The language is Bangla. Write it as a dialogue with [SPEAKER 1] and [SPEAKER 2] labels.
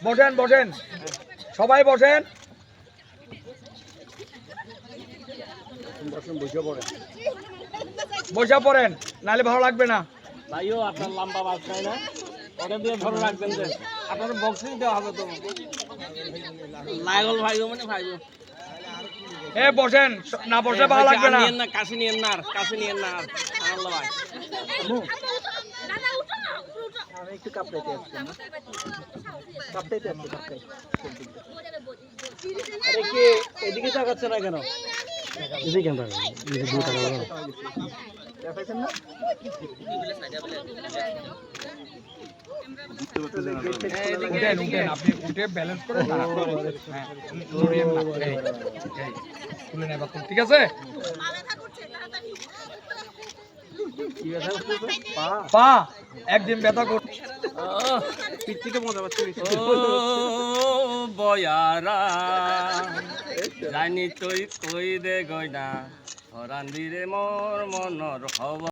[SPEAKER 1] বসেন বসেন সবাই বসেন বসে পড়েন নাহলে ভালো লাগবে না
[SPEAKER 2] ভাইও আপনার লম্বা বাস নাই না ওটা দিয়ে ধরে রাখবেন যে আপনার বক্সিং দেওয়া হবে তো লাগল ভাইও মানে ভাইও
[SPEAKER 1] এ বসেন না বসে ভালো লাগবে না
[SPEAKER 2] নিয়েন না কাছে নিয়েন না কাছে নিয়েন না আল্লাহ ভাই
[SPEAKER 3] আমি একটু কাপড়াইতে আসছি কাপড়াইতে আসছি কাপড়াই আরে কে এদিকে তাকাচ্ছে না কেন এদিকে কেন দেখাচ্ছেন না
[SPEAKER 1] উঠেন উঠেন আপনি উঠে ব্যালেন্স করে হ্যাঁ নড়িয়েন না এই তুলে নেবা ঠিক আছে পা একদিন ব্যথা কর
[SPEAKER 3] পিচ্চিকে মজা পাচ্ছে
[SPEAKER 2] বয়ারা জানি তুই কই দে গয়না হরান দিরে মোর মনর হব